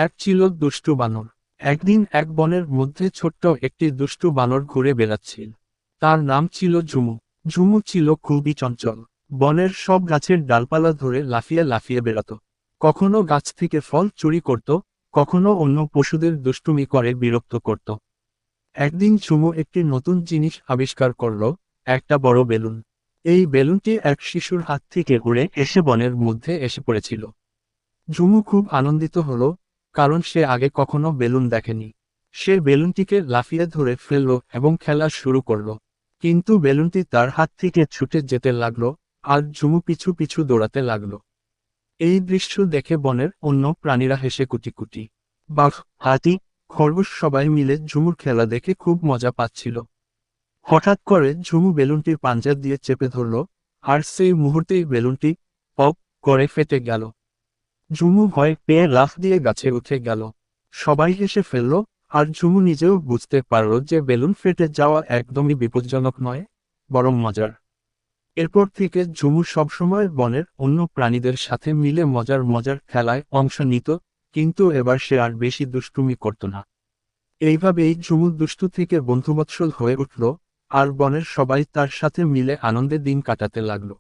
এক ছিল দুষ্টু বানর। একদিন এক বনের মধ্যে ছোট্ট একটি দুষ্টু বানর ঘুরে বেড়াচ্ছিল। তার নাম ছিল ঝুমু। ঝুমু ছিল খুবই চঞ্চল। বনের সব গাছের ডালপালা ধরে লাফিয়ে লাফিয়ে বেড়াত। কখনো গাছ থেকে ফল চুরি করত, কখনো অন্য পশুদের দুষ্টুমি করে বিরক্ত করত। একদিন ঝুমু একটি নতুন জিনিস আবিষ্কার করল, একটা বড় বেলুন। এই বেলুনটি এক শিশুর হাত থেকে উড়ে এসে বনের মধ্যে এসে পড়েছিল। ঝুমু খুব আনন্দিত হলো, কারণ সে আগে কখনো বেলুন দেখেনি। সে বেলুনটিকে লাফিয়ে ধরে ফেলল এবং খেলা শুরু করলো। কিন্তু বেলুনটি তার হাত থেকে ছুটে যেতে লাগলো, আর ঝুমু পিছু পিছু দৌড়াতে লাগলো। এই দৃশ্য দেখে বনের অন্য প্রাণীরা হেসে কুটি কুটি। বাঘ, হাতি, খরগোশ সবাই মিলে ঝুমুর খেলা দেখে খুব মজা পাচ্ছিল। হঠাৎ করে ঝুমু বেলুনটির পাঞ্জা দিয়ে চেপে ধরল, আর সেই মুহূর্তেই বেলুনটি পপ করে ফেটে গেল। ঝুমু ভয় পেয়ে লাফ দিয়ে গাছে উঠে গেল। সবাই হেসে ফেলল, আর ঝুমু নিজেও বুঝতে পারল যে বেলুন ফেটে যাওয়া একদমই বিপজ্জনক নয়, বরং মজার। এরপর থেকে ঝুমু সবসময় বনের অন্য প্রাণীদের সাথে মিলে মজার মজার খেলায় অংশ নিত, কিন্তু এবার সে আর বেশি দুষ্টুমি করত না। এইভাবেই ঝুমু দুষ্টু থেকে বন্ধুবৎসল হয়ে উঠল, আর বনের সবাই তার সাথে মিলে আনন্দে দিন কাটাতে লাগলো।